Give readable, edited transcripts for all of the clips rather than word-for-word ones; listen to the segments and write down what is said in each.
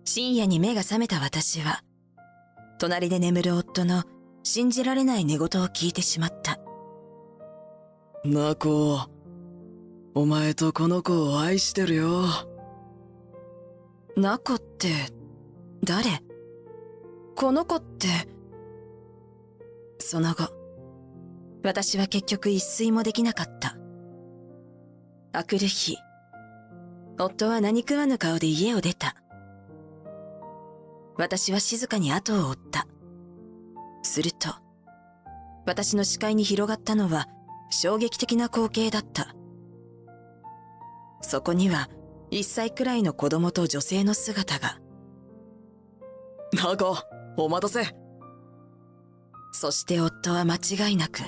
深夜に目が覚めた私は、隣で眠る夫の信じられない寝言を聞いてしまった。ナコ、お前とこの子を愛してるよ。ナコって誰？この子って。その後、私は結局一睡もできなかった。あくる日、夫は何食わぬ顔で家を出た。私は静かに後を追った。すると、私の視界に広がったのは衝撃的な光景だった。そこには1歳くらいの子供と女性の姿が。ナコ、お待たせ。そして夫は間違いなく、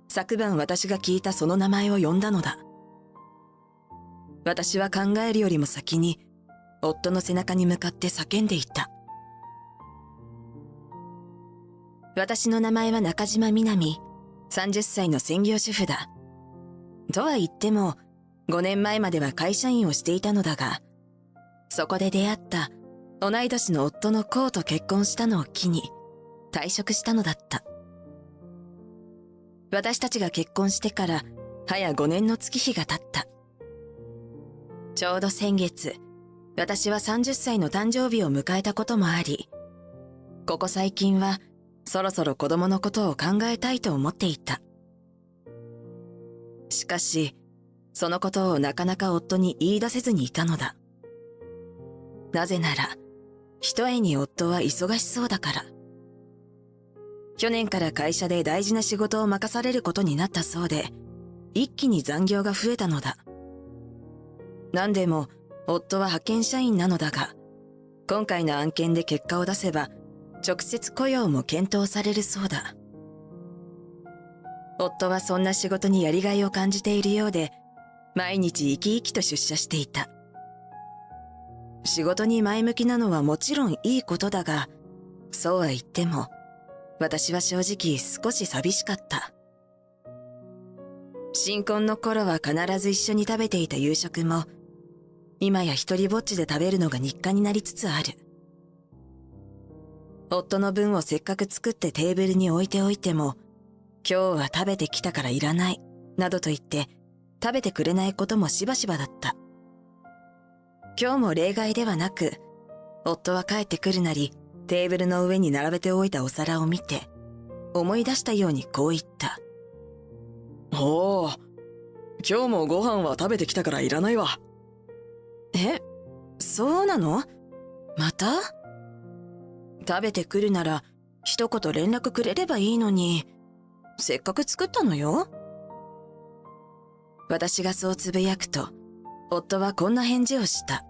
昨晩私が聞いたその名前を呼んだのだ。私は考えるよりも先に、夫の背中に向かって叫んでいた。私の名前は中島みなみ、30歳の専業主婦だ。とは言っても、5年前までは会社員をしていたのだが、そこで出会った同い年の夫のコウと結婚したのを機に退職したのだった。私たちが結婚してから早5年の月日が経った。ちょうど先月、私は30歳の誕生日を迎えたこともあり、ここ最近はそろそろ子供のことを考えたいと思っていた。しかし、そのことをなかなか夫に言い出せずにいたのだ。なぜなら、ひとえに夫は忙しそうだから。去年から会社で大事な仕事を任されることになったそうで、一気に残業が増えたのだ。何でも、夫は派遣社員なのだが、今回の案件で結果を出せば、直接雇用も検討されるそうだ。夫はそんな仕事にやりがいを感じているようで、毎日生き生きと出社していた。仕事に前向きなのはもちろんいいことだが、そうは言っても、私は正直少し寂しかった。新婚の頃は必ず一緒に食べていた夕食も、今や一人ぼっちで食べるのが日課になりつつある。夫の分をせっかく作ってテーブルに置いておいても、今日は食べてきたからいらない、などと言って食べてくれないこともしばしばだった。今日も例外ではなく、夫は帰ってくるなり、テーブルの上に並べておいたお皿を見て、思い出したようにこう言った。おお、今日もご飯は食べてきたからいらないわ。え、そうなの？また？食べてくるなら一言連絡くれればいいのに、せっかく作ったのよ。私がそうつぶやくと、夫はこんな返事をした。っ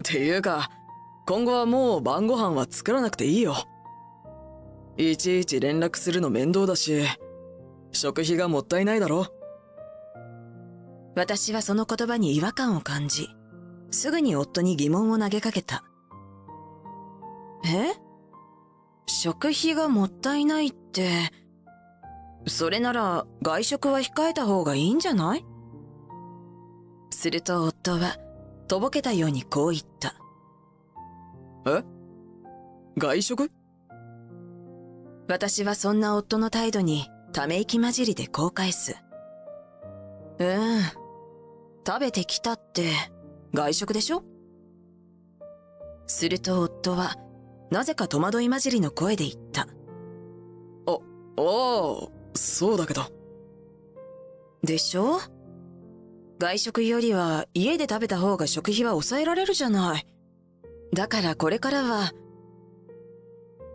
ていうか、今後はもう晩ご飯は作らなくていいよ。いちいち連絡するの面倒だし、食費がもったいないだろ。私はその言葉に違和感を感じ、すぐに夫に疑問を投げかけた。え？食費がもったいないって、それなら外食は控えた方がいいんじゃない？すると夫は、とぼけたようにこう言った。え？外食？私はそんな夫の態度にため息混じりでこう返す。食べてきたって外食でしょ？すると夫はなぜか戸惑い混じりの声で言った。ああ、そうだけど。でしょ？外食よりは家で食べた方が食費は抑えられるじゃない。だからこれからは。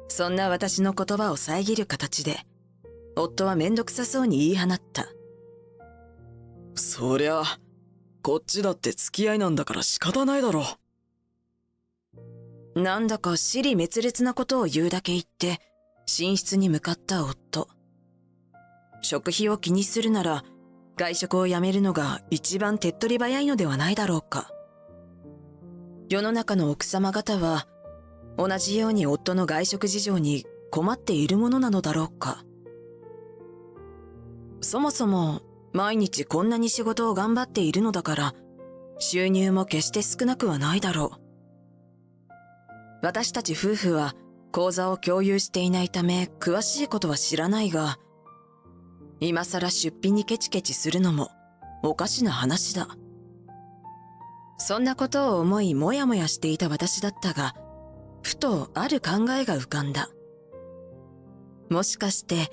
そんな私の言葉を遮る形で、夫はめんどくさそうに言い放った。そりゃ、こっちだって付き合いなんだから仕方ないだろう。なんだか支離滅裂なことを言うだけ言って、寝室に向かった夫。食費を気にするなら、外食をやめるのが一番手っ取り早いのではないだろうか。世の中の奥様方は、同じように夫の外食事情に困っているものなのだろうか。そもそも、毎日こんなに仕事を頑張っているのだから、収入も決して少なくはないだろう。私たち夫婦は口座を共有していないため詳しいことは知らないが、今さら出費にケチケチするのもおかしな話だ。そんなことを思いもやもやしていた私だったが、ふとある考えが浮かんだ。もしかして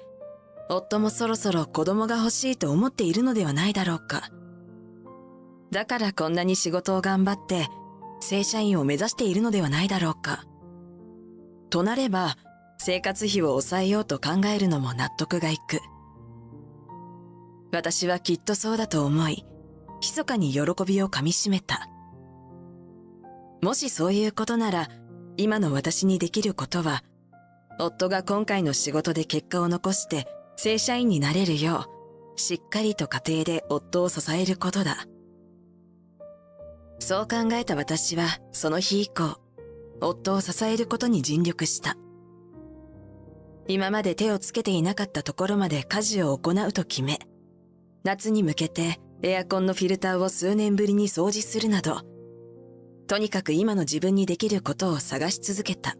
夫もそろそろ子供が欲しいと思っているのではないだろうか。だからこんなに仕事を頑張って正社員を目指しているのではないだろうか。となれば生活費を抑えようと考えるのも納得がいく。私はきっとそうだと思い、密かに喜びをかみしめた。もしそういうことなら、今の私にできることは、夫が今回の仕事で結果を残して正社員になれるよう、しっかりと家庭で夫を支えることだ。そう考えた私は、その日以降、夫を支えることに尽力した。今まで手をつけていなかったところまで家事を行うと決め、夏に向けてエアコンのフィルターを数年ぶりに掃除するなど、とにかく今の自分にできることを探し続けた。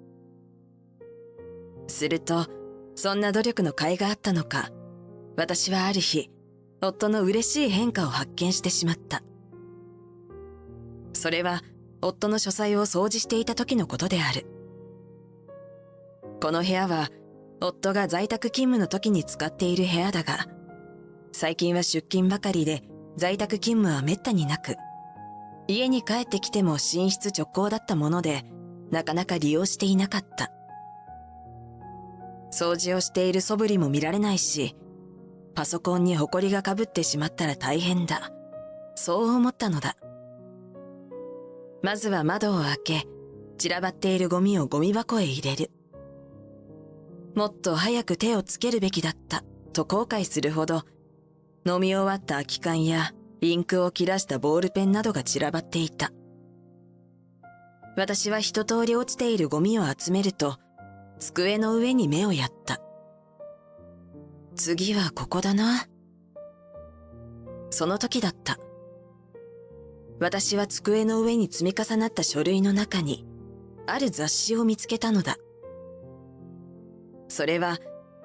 すると、そんな努力の甲斐があったのか、私はある日、夫の嬉しい変化を発見してしまった。それは、夫の書斎を掃除していた時のことである。この部屋は、夫が在宅勤務の時に使っている部屋だが、最近は出勤ばかりで在宅勤務はめったになく、家に帰ってきても寝室直行だったもので、なかなか利用していなかった。掃除をしている素振りも見られないし、パソコンに埃がかぶってしまったら大変だ。そう思ったのだ。まずは窓を開け、散らばっているゴミをゴミ箱へ入れる。もっと早く手をつけるべきだったと後悔するほど、飲み終わった空き缶やインクを切らしたボールペンなどが散らばっていた。私は一通り落ちているゴミを集めると、机の上に目をやった。次はここだな。その時だった。私は机の上に積み重なった書類の中に、ある雑誌を見つけたのだ。それは、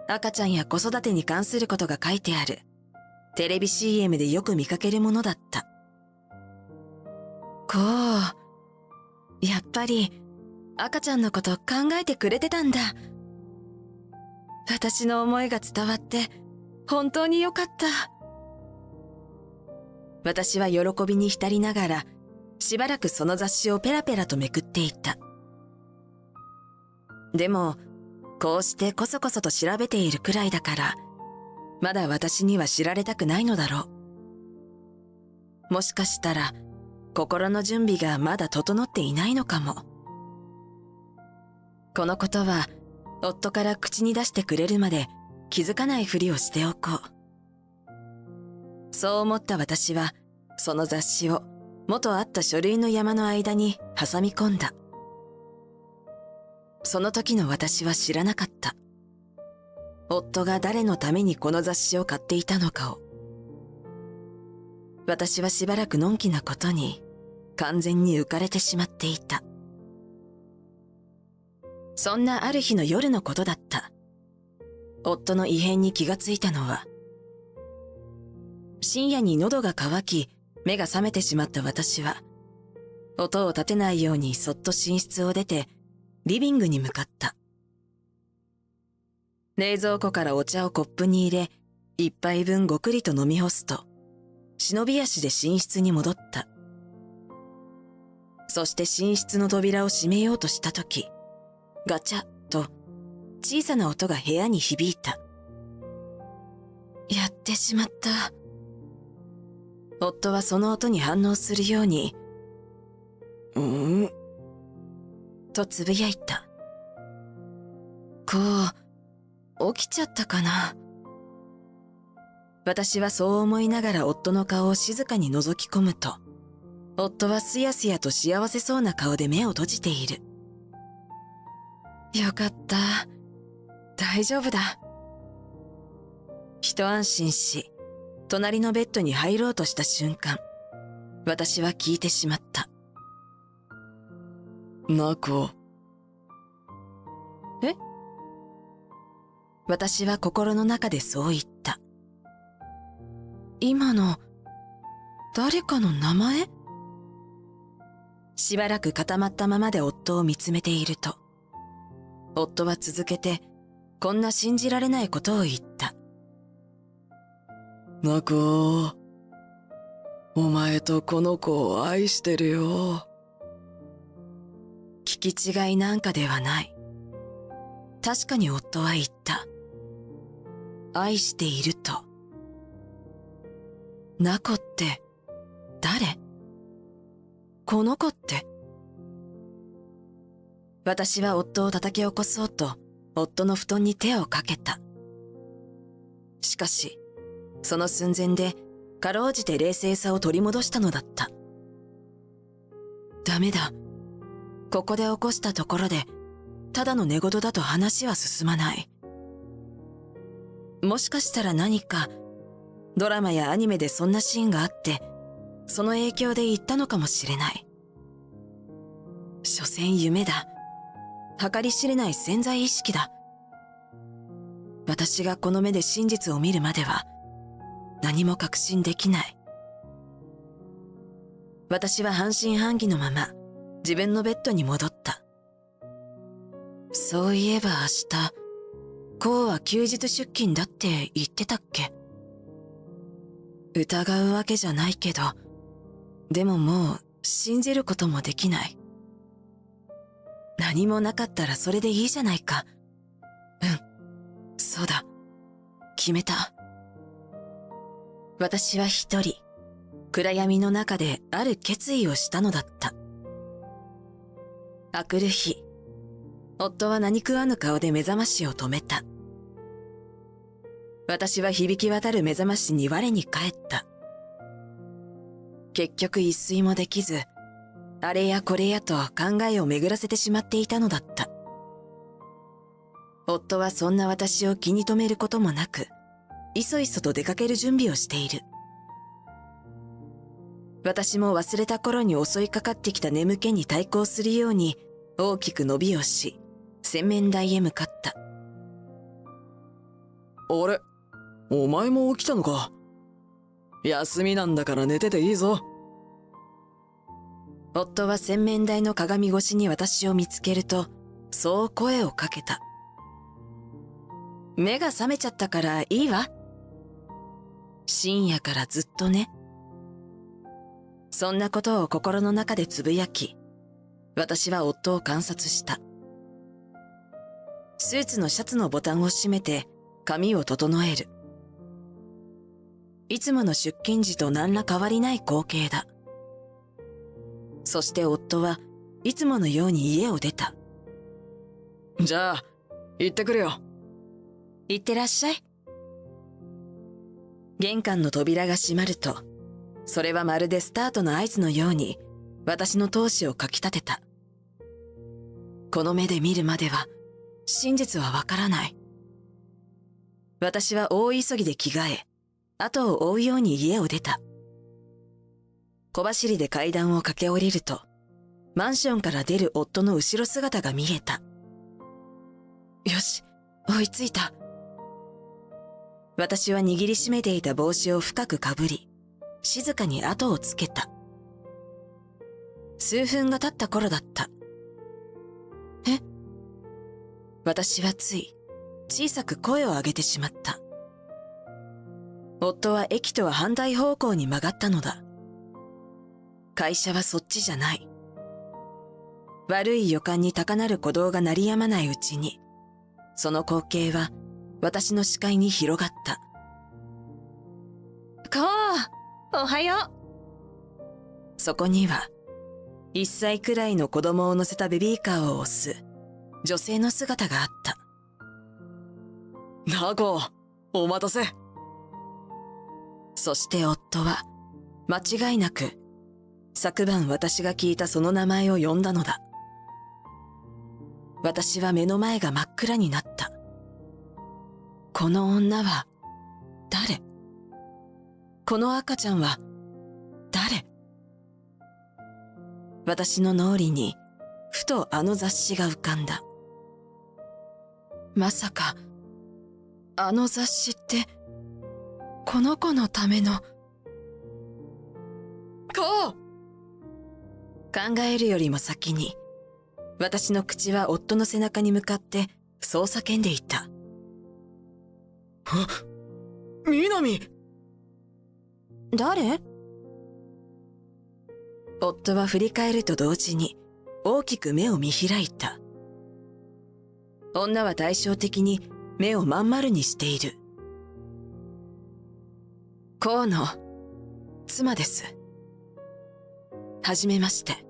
赤ちゃんや子育てに関することが書いてある、テレビ CM でよく見かけるものだった。こう、やっぱり、赤ちゃんのこと考えてくれてたんだ。私の思いが伝わって、本当によかった。私は喜びに浸りながら、しばらくその雑誌をペラペラとめくっていた。でも、こうしてこそこそと調べているくらいだから、まだ私には知られたくないのだろう。もしかしたら、心の準備がまだ整っていないのかも。このことは、夫から口に出してくれるまで気づかないふりをしておこう。そう思った私は、その雑誌を元あった書類の山の間に挟み込んだ。その時の私は知らなかった。夫が誰のためにこの雑誌を買っていたのかを。私はしばらくのんきなことに完全に浮かれてしまっていた。そんなある日の夜のことだった。夫の異変に気がついたのは、深夜に喉が渇き、目が覚めてしまった私は、音を立てないようにそっと寝室を出て、リビングに向かった。冷蔵庫からお茶をコップに入れ、一杯分ごくりと飲み干すと、忍び足で寝室に戻った。そして寝室の扉を閉めようとしたとき、ガチャッと小さな音が部屋に響いた。やってしまった。夫はその音に反応するように、とつぶやいた。こう、起きちゃったかな。私はそう思いながら夫の顔を静かに覗き込むと、夫はすやすやと幸せそうな顔で目を閉じている。よかった。大丈夫だ。一安心し、隣のベッドに入ろうとした瞬間、私は聞いてしまった。ナコ、え？私は心の中でそう言った。今の、誰かの名前？しばらく固まったままで夫を見つめていると、夫は続けて、こんな信じられないことを言った。ナコ、お前とこの子を愛してるよ。聞き違いなんかではない。確かに夫は言った。愛していると。ナコって誰？この子って。私は夫を叩き起こそうと夫の布団に手をかけた。しかしその寸前でかろうじて冷静さを取り戻したのだった。ダメだ。ここで起こしたところでただの寝言だと話は進まない。もしかしたら何かドラマやアニメでそんなシーンがあってその影響で言ったのかもしれない。所詮夢だ。計り知れない潜在意識だ。私がこの目で真実を見るまでは何も確信できない。私は半信半疑のまま自分のベッドに戻った。そういえば明日、コウは休日出勤だって言ってたっけ？疑うわけじゃないけど、でももう信じることもできない。何もなかったらそれでいいじゃないか。そうだ。決めた。私は一人、暗闇の中である決意をしたのだった。あくる日、夫は何食わぬ顔で目覚ましを止めた。私は響き渡る目覚ましに我に返った。結局一睡もできず、あれやこれやと考えを巡らせてしまっていたのだった。夫はそんな私を気に留めることもなく、いそいそと出かける準備をしている。私も忘れた頃に襲いかかってきた眠気に対抗するように大きく伸びをし、洗面台へ向かった。あれ、お前も起きたのか。休みなんだから寝てていいぞ。夫は洗面台の鏡越しに私を見つけると、そう声をかけた。目が覚めちゃったからいいわ。深夜からずっとね。そんなことを心の中でつぶやき、私は夫を観察した。スーツのシャツのボタンを閉めて髪を整える。いつもの出勤時と何ら変わりない光景だ。そして夫はいつものように家を出た。じゃあ、行ってくるよ。行ってらっしゃい。玄関の扉が閉まると、それはまるでスタートの合図のように私の闘志をかき立てた。この目で見るまでは真実はわからない。私は大急ぎで着替え、後を追うように家を出た。小走りで階段を駆け下りると、マンションから出る夫の後ろ姿が見えた。よし、追いついた。私は握りしめていた帽子を深くかぶり、静かに後をつけた。数分が経った頃だった。え？私はつい小さく声を上げてしまった。夫は駅とは反対方向に曲がったのだ。会社はそっちじゃない。悪い予感に高鳴る鼓動が鳴り止まないうちに、その光景は私の視界に広がった。こう、おはよう。そこには、1歳くらいの子供を乗せたベビーカーを押す女性の姿があった。ナコ、お待たせ。そして夫は、間違いなく、昨晩私が聞いたその名前を呼んだのだ。私は目の前が真っ暗になった。この女は誰？この赤ちゃんは誰？私の脳裏にふとあの雑誌が浮かんだ。まさか、あの雑誌って、この子のための。こう考えるよりも先に、私の口は夫の背中に向かってそう叫んでいた。南。誰？夫は振り返ると同時に大きく目を見開いた。女は対照的に目をまん丸にしている。コウの妻です。はじめまして。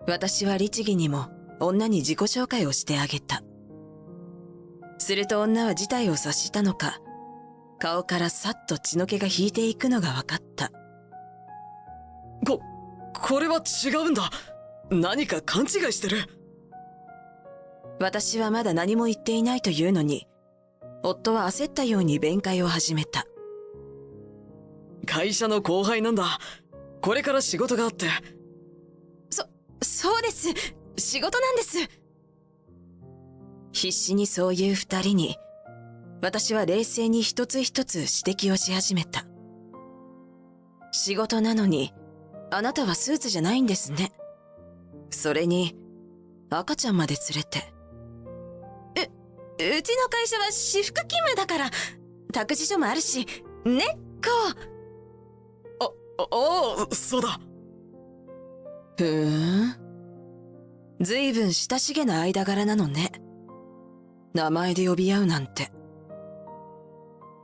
私は律儀にも女に自己紹介をしてあげた。すると女は事態を察したのか、顔からさっと血の気が引いていくのが分かった。これは違うんだ。何か勘違いしてる。私はまだ何も言っていないというのに、夫は焦ったように弁解を始めた。会社の後輩なんだ。これから仕事があって。そうです。仕事なんです。必死にそういう二人に、私は冷静に一つ一つ指摘をし始めた。仕事なのに、あなたはスーツじゃないんですね。それに、赤ちゃんまで連れて。うちの会社は私服勤務だから、託児所もあるし、ねっこ。ああ、そうだ。ずいぶん親しげな間柄なのね。名前で呼び合うなんて。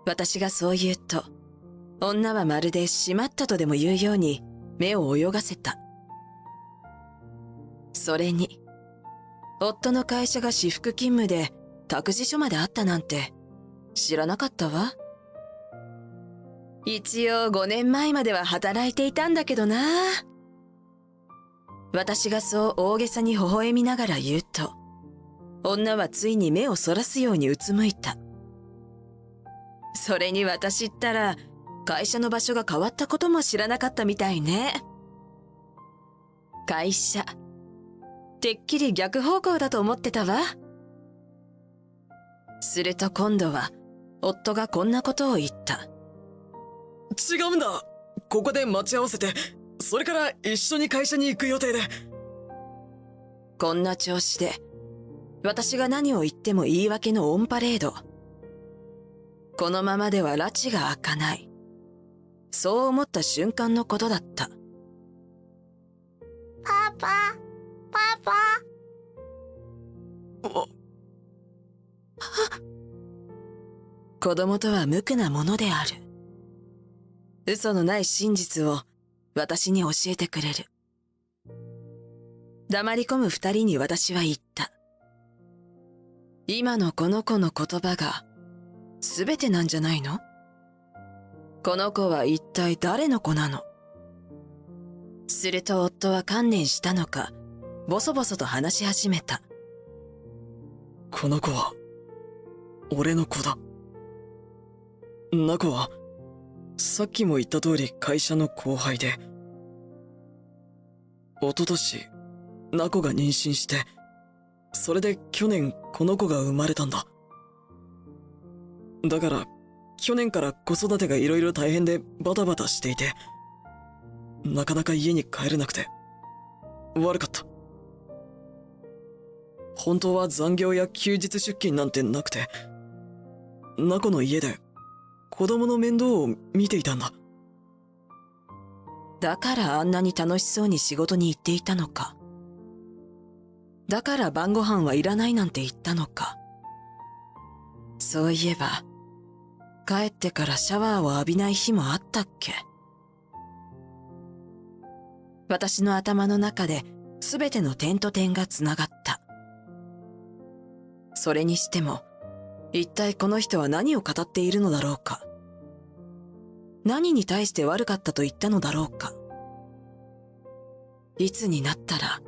私がそう言うと、女はまるでしまったとでも言うように目を泳がせた。それに、夫の会社が私服勤務で託児所まであったなんて知らなかったわ。一応5年前までは働いていたんだけどな。私がそう大げさに微笑みながら言うと、女はついに目をそらすようにうつむいた。それに私ったら、会社の場所が変わったことも知らなかったみたいね。会社、てっきり逆方向だと思ってたわ。すると今度は、夫がこんなことを言った。違うんだ。ここで待ち合わせて、それから一緒に会社に行く予定で。こんな調子で、私が何を言っても言い訳のオンパレード。このままでは埒が明かない。そう思った瞬間のことだった。パパ、パパ。子供とは無垢なものである。嘘のない真実を私に教えてくれる。黙り込む二人に私は言った。今のこの子の言葉が全てなんじゃないの？この子は一体誰の子なの？すると夫は観念したのか、ボソボソと話し始めた。この子は、俺の子だ。ナコは、さっきも言った通り会社の後輩で、一昨年、ナコが妊娠して、それで去年この子が生まれたんだ。だから、去年から子育てがいろいろ大変でバタバタしていて、なかなか家に帰れなくて、悪かった。本当は残業や休日出勤なんてなくて、ナコの家で子供の面倒を見ていたんだ。だからあんなに楽しそうに仕事に行っていたのか。だから晩ご飯はいらないなんて言ったのか。そういえば、帰ってからシャワーを浴びない日もあったっけ。私の頭の中で全ての点と点がつながった。それにしても、一体この人は何を語っているのだろうか。何に対して悪かったと言ったのだろうか。いつになったら、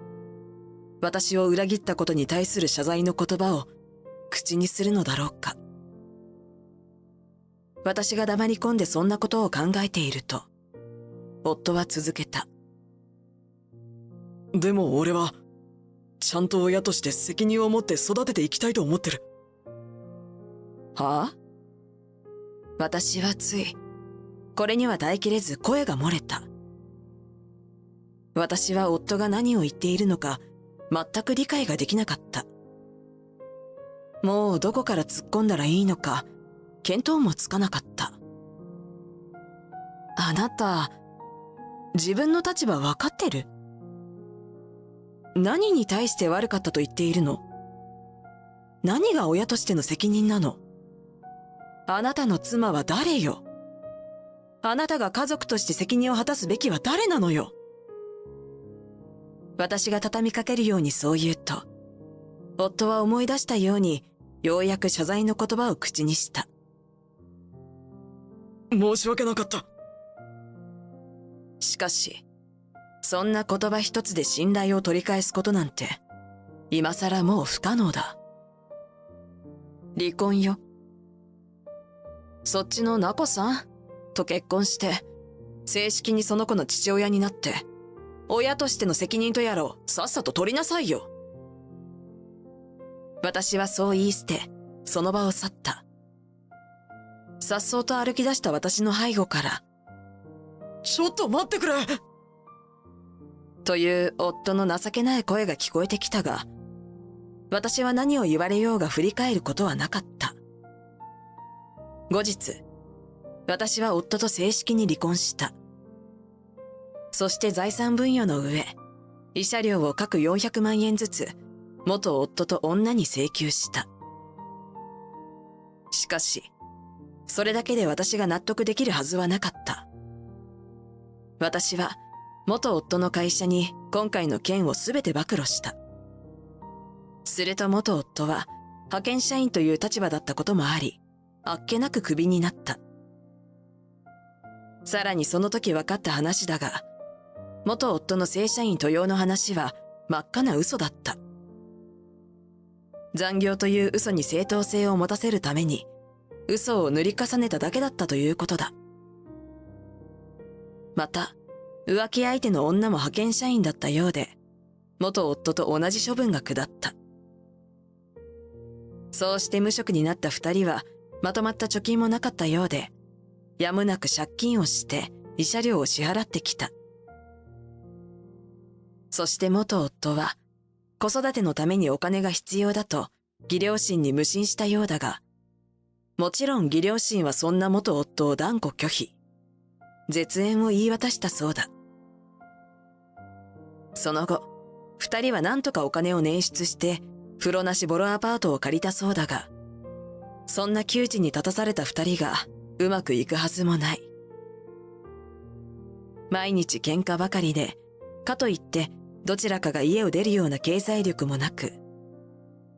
私を裏切ったことに対する謝罪の言葉を口にするのだろうか。私が黙り込んでそんなことを考えていると、夫は続けた。でも俺は、ちゃんと親として責任を持って育てていきたいと思ってる。はあ？私はつい、これには耐えきれず声が漏れた。私は夫が何を言っているのか、全く理解ができなかった。もうどこから突っ込んだらいいのか、見当もつかなかった。あなた、自分の立場わかってる？何に対して悪かったと言っているの？何が親としての責任なの？あなたの妻は誰よ？あなたが家族として責任を果たすべきは誰なのよ？私が畳みかけるようにそう言うと、夫は思い出したように、ようやく謝罪の言葉を口にした。申し訳なかった。しかし、そんな言葉一つで信頼を取り返すことなんて、今更もう不可能だ。離婚よ。そっちのナコさんと結婚して、正式にその子の父親になって、親としての責任とやらをさっさと取りなさいよ。私はそう言い捨て、その場を去った。颯爽と歩き出した私の背後から、ちょっと待ってくれ！という夫の情けない声が聞こえてきたが、私は何を言われようが振り返ることはなかった。後日、私は夫と正式に離婚した。そして財産分与の上、慰謝料を各400万円ずつ、元夫と女に請求した。しかし、それだけで私が納得できるはずはなかった。私は、元夫の会社に今回の件をすべて暴露した。すると元夫は、派遣社員という立場だったこともあり、あっけなくクビになった。さらにその時分かった話だが、元夫の正社員登用の話は真っ赤な嘘だった。残業という嘘に正当性を持たせるために、嘘を塗り重ねただけだったということだ。また、浮気相手の女も派遣社員だったようで、元夫と同じ処分が下った。そうして無職になった二人は、まとまった貯金もなかったようで、やむなく借金をして慰謝料を支払ってきた。そして元夫は、子育てのためにお金が必要だと、義両親に無心したようだが、もちろん義両親はそんな元夫を断固拒否。絶縁を言い渡したそうだ。その後、二人は何とかお金を捻出して、風呂なしボロアパートを借りたそうだが、そんな窮地に立たされた二人がうまくいくはずもない。毎日喧嘩ばかりで、かといってどちらかが家を出るような経済力もなく、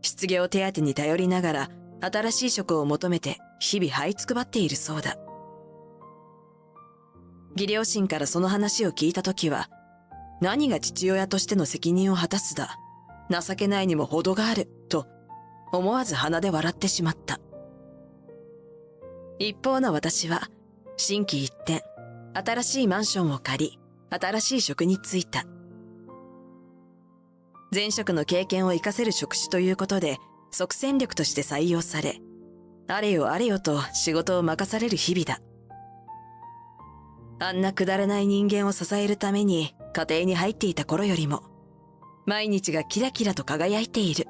失業手当に頼りながら新しい職を求めて日々這いつくばっているそうだ。義両親からその話を聞いたときは、何が父親としての責任を果たすだ、情けないにも程がある、と思わず鼻で笑ってしまった。一方の私は、心機一転、新しいマンションを借り、新しい職に就いた。前職の経験を活かせる職種ということで、即戦力として採用され、あれよあれよと仕事を任される日々だ。あんなくだらない人間を支えるために家庭に入っていた頃よりも、毎日がキラキラと輝いている。